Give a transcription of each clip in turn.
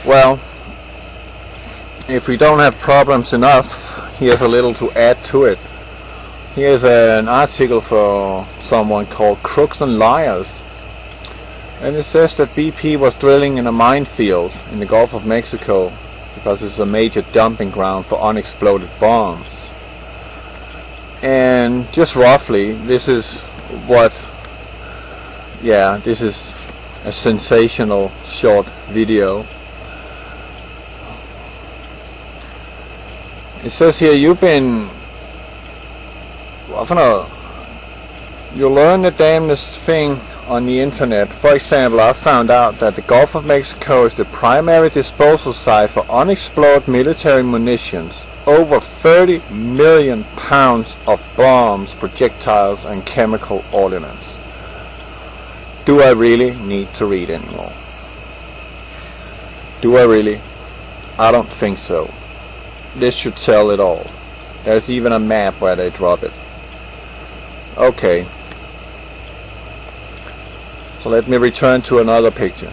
Well, if we don't have problems enough, here's a little to add to it. Here's an article for someone called Crooks and Liars, and it says that BP was drilling in a minefield in the Gulf of Mexico because it's a major dumping ground for unexploded bombs. And just roughly, this is this is a sensational short video. It says here, you learn the damnedest thing on the internet. For example, I found out that the Gulf of Mexico is the primary disposal site for unexploded military munitions. Over 30 million pounds of bombs, projectiles and chemical ordnance. Do I really need to read anymore? Do I really? I don't think so. This should tell it all. There's even a map where they drop it. Okay. So let me return to another picture.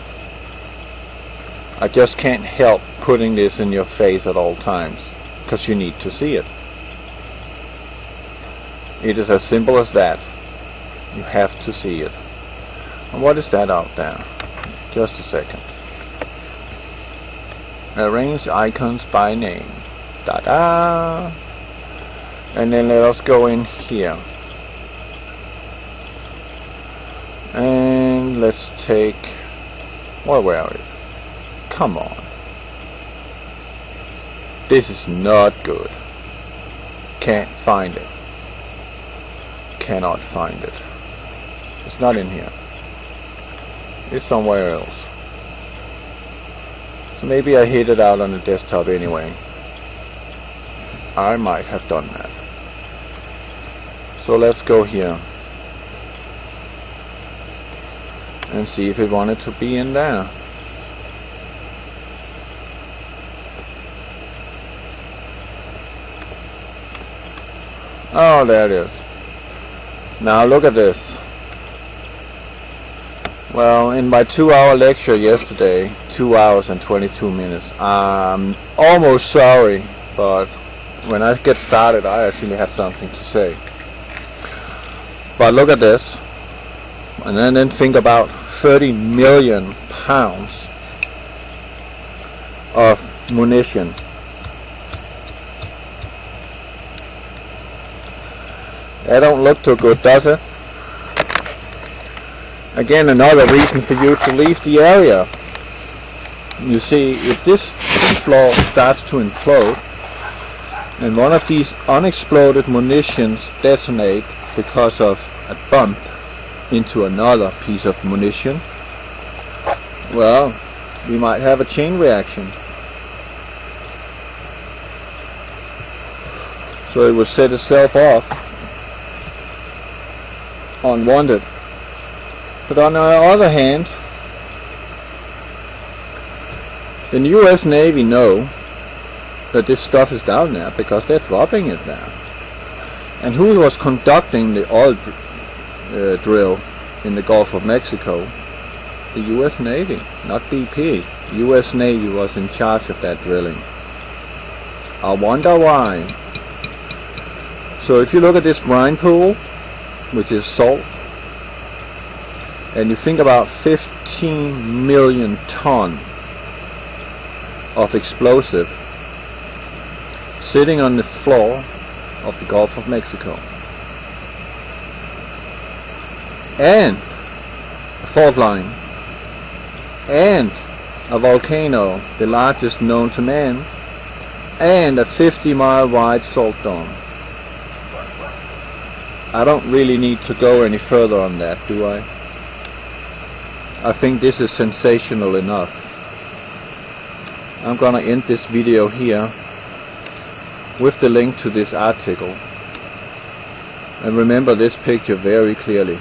I just can't help putting this in your face at all times, because you need to see it. It is as simple as that. You have to see it. And what is that out there? Just a second. Arrange icons by name. Da-da! And then let us go in here. And let's take... where were we? Come on. This is not good. Can't find it. Cannot find it. It's not in here. It's somewhere else. So maybe I hid it out on the desktop anyway. I might have done that. So let's go here and see if it wanted to be in there. Oh, there it is. Now look at this. Well, in my 2-hour lecture yesterday, 2 hours and 22 minutes, I'm almost sorry, but when I get started I actually have something to say. But look at this, and then think about 30 million pounds of munition. That don't look too good, does it? Again, another reason for you to leave the area. You see, if this floor starts to implode and one of these unexploded munitions detonate because of a bump into another piece of munition, well, we might have a chain reaction. So it will set itself off unwanted. But on the other hand, the US Navy know that this stuff is down there because they're dropping it there. And who was conducting the oil drill in the Gulf of Mexico? The US Navy, not BP. The US Navy was in charge of that drilling. I wonder why. So if you look at this brine pool, which is salt, and you think about 15 million ton of explosive sitting on the floor of the Gulf of Mexico, and a fault line, and a volcano, the largest known to man, and a 50-mile wide salt dome. I don't really need to go any further on that, do I? I think this is sensational enough. I'm gonna end this video here with the link to this article. And remember this picture very clearly.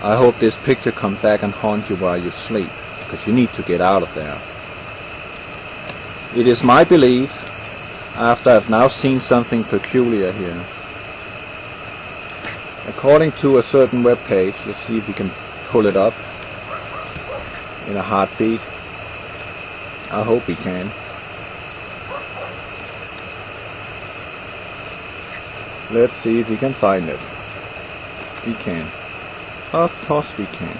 I hope this picture comes back and haunts you while you sleep, because you need to get out of there. It is my belief, after I've now seen something peculiar here, according to a certain web page, let's see if we can pull it up in a heartbeat. I hope we can. Let's see if we can find it. We can. Of course we can.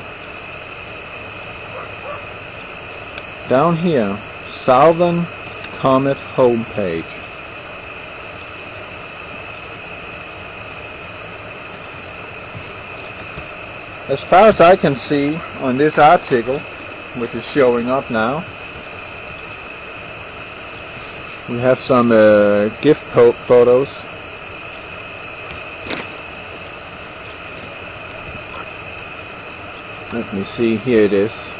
Down here, Southern Comet homepage. As far as I can see on this article, which is showing up now, we have some gift photos. Let me see, here it is.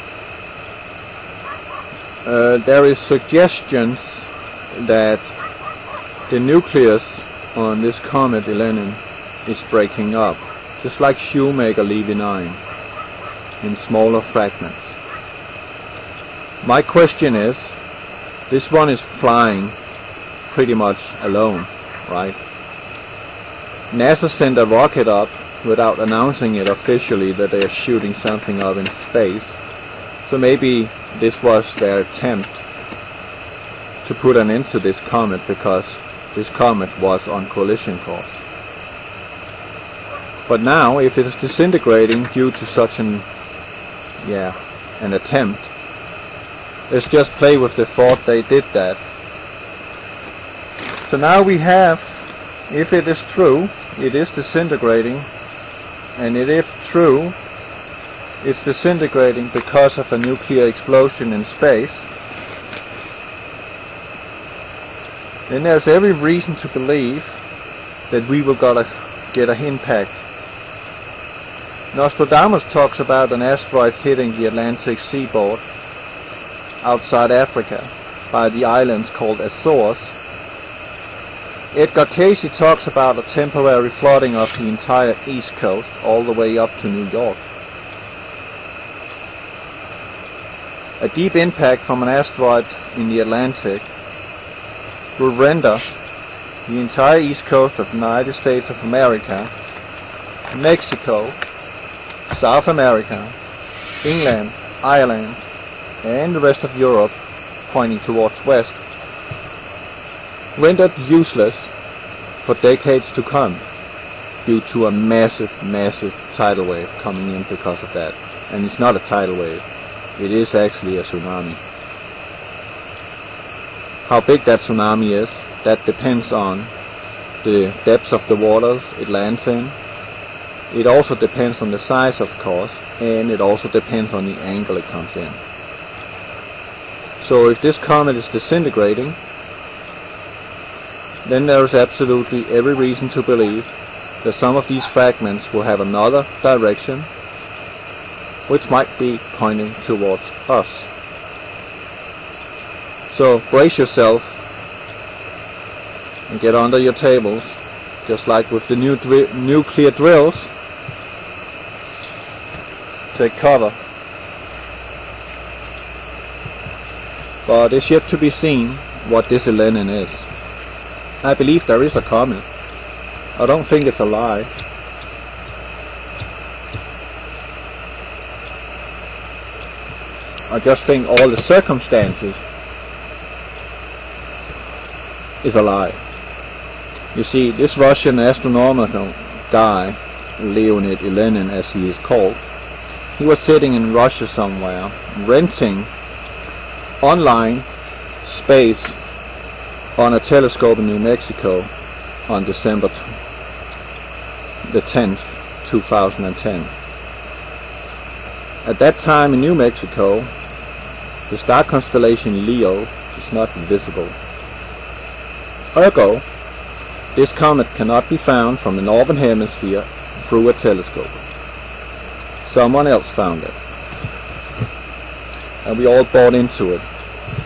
There is suggestions that the nucleus on this comet Elenin is breaking up, just like Shoemaker Levy 9, in smaller fragments. My question is, this one is flying pretty much alone, right? NASA sent a rocket up without announcing it officially that they are shooting something up in space. So maybe this was their attempt to put an end to this comet, because this comet was on collision course. But now, if it is disintegrating due to such an attempt, let's just play with the thought they did that. So now we have, if it is true, it is disintegrating, and if true, it's disintegrating because of a nuclear explosion in space, then there's every reason to believe that we will get an impact. Nostradamus talks about an asteroid hitting the Atlantic seaboard outside Africa by the islands called Azores. Edgar Cayce talks about a temporary flooding of the entire east coast all the way up to New York. A deep impact from an asteroid in the Atlantic will render the entire east coast of the United States of America, Mexico, South America, England, Ireland, and the rest of Europe, pointing towards west, rendered useless for decades to come due to a massive tidal wave coming in because of that. And it's not a tidal wave, it is actually a tsunami. How big that tsunami is, that depends on the depths of the waters it lands in. It also depends on the size, of course, and it also depends on the angle it comes in. So if this comet is disintegrating, then there is absolutely every reason to believe that some of these fragments will have another direction, which might be pointing towards us. So brace yourself and get under your tables, just like with the new nuclear drills. Take cover. But it's yet to be seen what this Elenin is. I believe there is a comet. I don't think it's a lie. I just think all the circumstances is a lie. You see, this Russian astronomical guy, Leonid Elenin as he is called, he was sitting in Russia somewhere, renting online space on a telescope in New Mexico on December the 10th, 2010. At that time in New Mexico, the star constellation Leo is not visible. Ergo, this comet cannot be found from the northern hemisphere through a telescope. Someone else found it, and we all bought into it.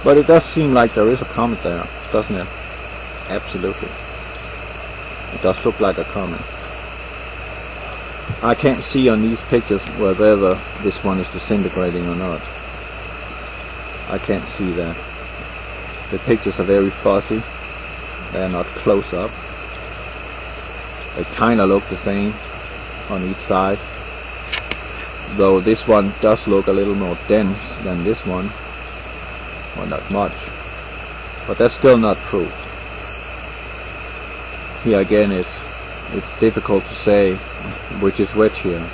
But it does seem like there is a comet there, doesn't it? Absolutely. It does look like a comet. I can't see on these pictures whether this one is disintegrating or not. I can't see that. The pictures are very fuzzy. They are not close up. They kind of look the same on each side, though this one does look a little more dense than this one. Well, not much. But that's still not proof. Here again, it's difficult to say which is which here.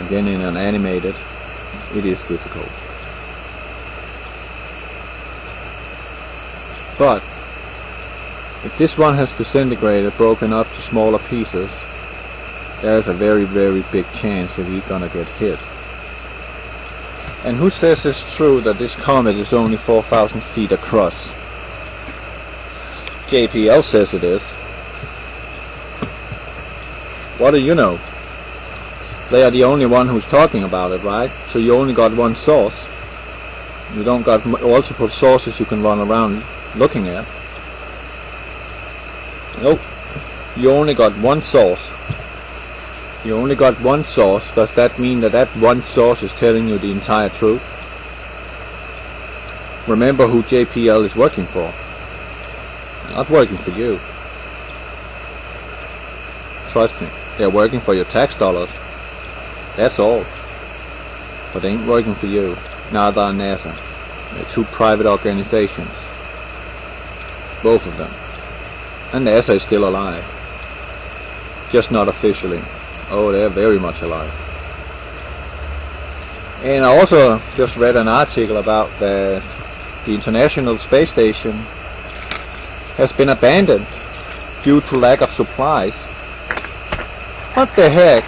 Again, in an animated, it is difficult. But if this one has disintegrated, broken up to smaller pieces, there's a very, very big chance that we're gonna get hit. And who says it's true that this comet is only 4,000 feet across? JPL says it is. What do you know? They are the only one who's talking about it, right? So you only got one source. You don't got multiple sources you can run around looking at. Nope. You only got one source. You only got one source. Does that mean that that one source is telling you the entire truth? Remember who JPL is working for. Not working for you. Trust me, they're working for your tax dollars. That's all. But they ain't working for you. Neither are NASA. They're two private organizations. Both of them. And NASA is still alive. Just not officially. Oh, they're very much alive. And I also just read an article about the International Space Station has been abandoned due to lack of supplies. What the heck?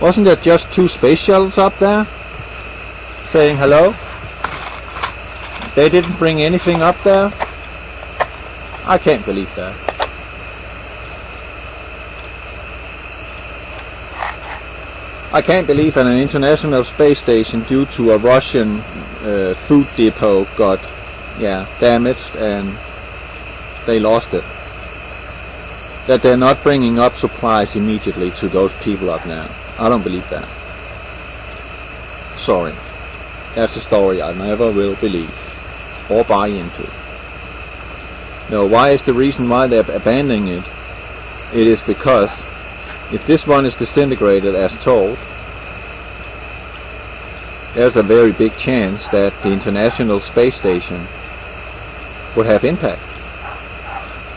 Wasn't there just 2 space shuttles up there saying hello? They didn't bring anything up there? I can't believe that. I can't believe that an International Space Station, due to a Russian food depot, got damaged and they lost it. That they're not bringing up supplies immediately to those people up now. I don't believe that. Sorry. That's a story I never will believe or buy into. No, why is the reason why they're abandoning it? It is because if this one is disintegrated as told, there's a very big chance that the International Space Station would have impact.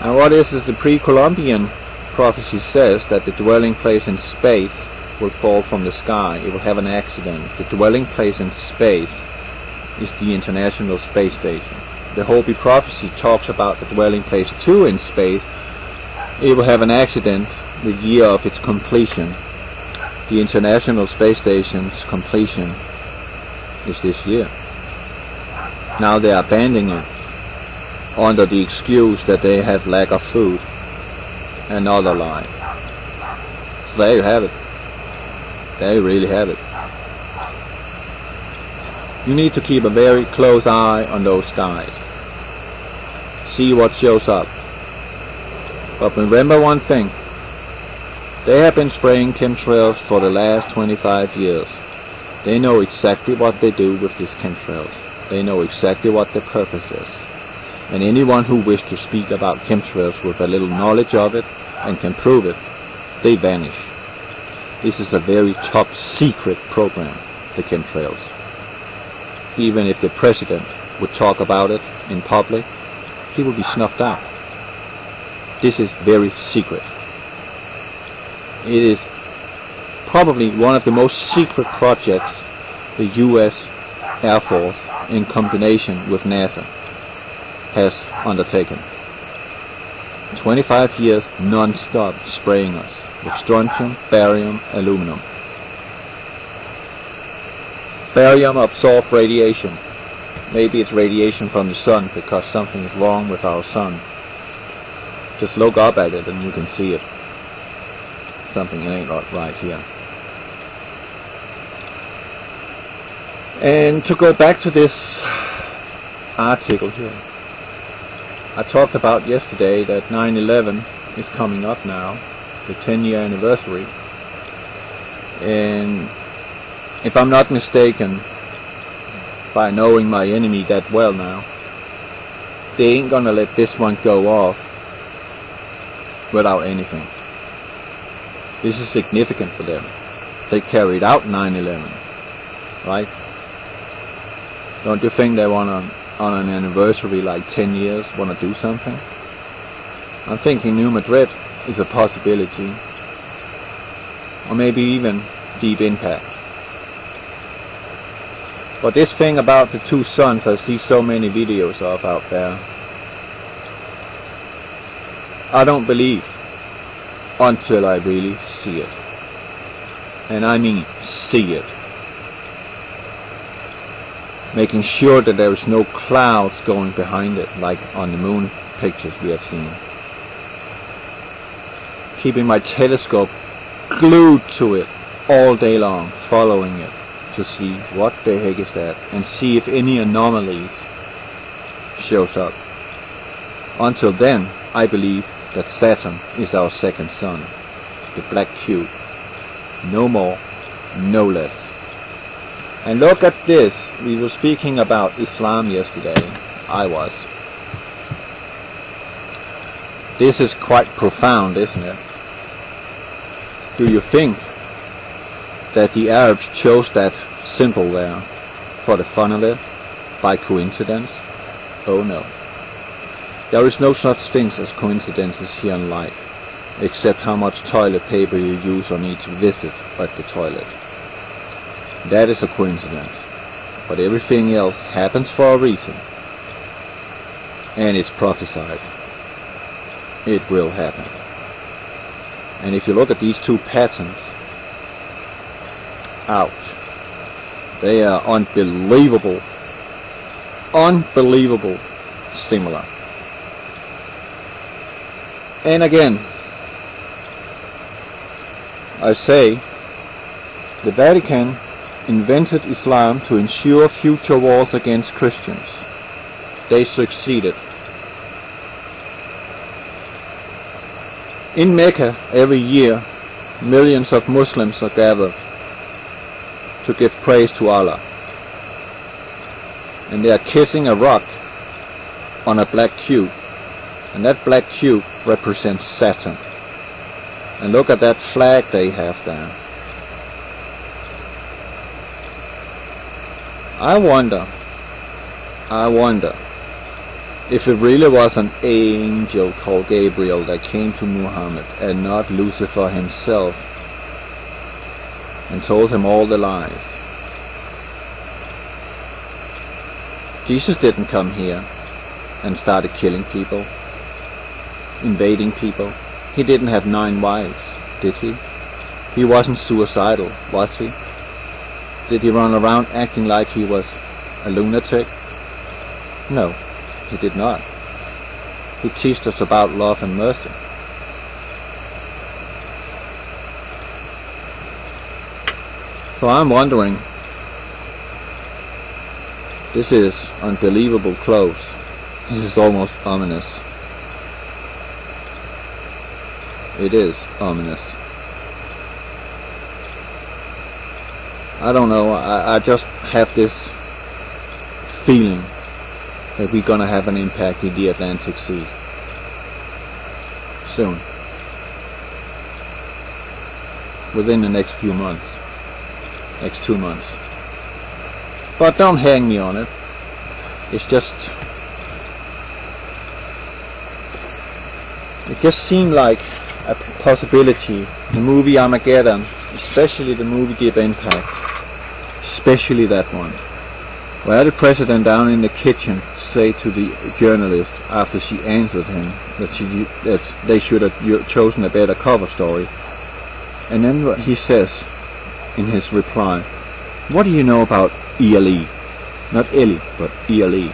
And what is it the pre-Columbian prophecy says? That the dwelling place in space will fall from the sky. It will have an accident. The dwelling place in space is the International Space Station. The Hopi prophecy talks about the dwelling place too in space. It will have an accident the year of its completion. The International Space Station's completion is this year. Now they are abandoning it under the excuse that they have lack of food. Another lie. So there you have it. There you really have it. You need to keep a very close eye on those skies. See what shows up. But remember one thing. They have been spraying chemtrails for the last 25 years. They know exactly what they do with these chemtrails. They know exactly what their purpose is. And anyone who wishes to speak about chemtrails with a little knowledge of it and can prove it, they vanish. This is a very top secret program, the chemtrails. Even if the president would talk about it in public, he would be snuffed out. This is very secret. It is probably one of the most secret projects the US Air Force, in combination with NASA, has undertaken. 25 years non-stop spraying us with strontium, barium, aluminum. Barium absorbs radiation. Maybe it's radiation from the sun because something is wrong with our sun. Just look up at it and you can see it. Something ain't right here. And to go back to this article here, I talked about yesterday that 9/11 is coming up now, the 10-year anniversary. And if I'm not mistaken, by knowing my enemy that well now, they ain't gonna let this one go off without anything. This is significant for them. They carried out 9/11. right? Don't you think they want on an anniversary like 10 years want to do something? I'm thinking New Madrid is a possibility, or maybe even Deep Impact. But this thing about the two suns, I see so many videos of out there, I don't believe until I really see it. And I mean see it. Making sure that there is no clouds going behind it, like on the moon pictures we have seen. Keeping my telescope glued to it all day long, following it to see what the heck is that, and see if any anomalies shows up. Until then, I believe that Saturn is our second sun, the black cube. No more, no less. And look at this. We were speaking about Islam yesterday. I was. This is quite profound, isn't it? Do you think that the Arabs chose that symbol there for the fun of it by coincidence? Oh no. There is no such things as coincidences here in life, except how much toilet paper you use on each visit at the toilet. That is a coincidence. But everything else happens for a reason. And it's prophesied. It will happen. And if you look at these two patterns, ouch, they are unbelievable similar. And again, I say, the Vatican invented Islam to ensure future wars against Christians. They succeeded. In Mecca, every year, millions of Muslims are gathered to give praise to Allah. And they are kissing a rock on a black cube. And that black cube represents Saturn. And look at that flag they have there. I wonder if it really was an angel called Gabriel that came to Muhammad and not Lucifer himself and told him all the lies. Jesus didn't come here and started killing people, invading people. He didn't have 9 wives, did he? He wasn't suicidal, was he? Did he run around acting like he was a lunatic? No, he did not. He teaches us about love and mercy. So I'm wondering, this is unbelievable close. This is almost ominous. It is ominous. I don't know, I just have this feeling that we're gonna have an impact in the Atlantic Sea soon, within the next few months, next 2 months. But don't hang me on it. It just seemed like a possibility. The movie Armageddon, especially the movie Deep Impact, especially that one, where the president down in the kitchen say to the journalist after she answered him that they should have chosen a better cover story, and then what he says in his reply, what do you know about ELE? Not Ellie, but ELE.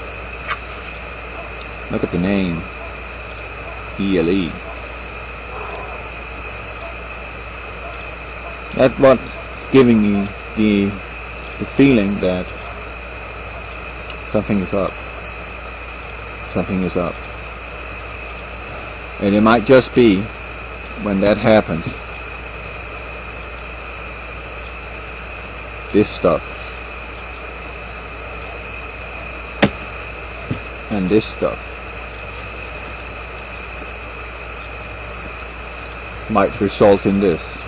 Look at the name, ELE. That's what's giving me the feeling that something is up. Something is up. And it might just be, when that happens, this stuff and this stuff might result in this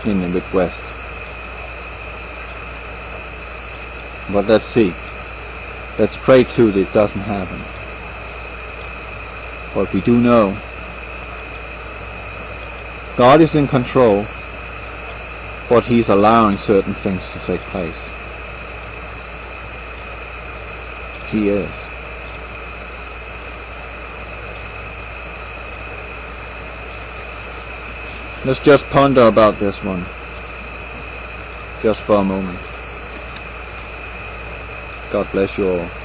in the Midwest. But let's see. Let's pray too that it doesn't happen. But we do know God is in control, but He's allowing certain things to take place. He is. Let's just ponder about this one, just for a moment. God bless you all.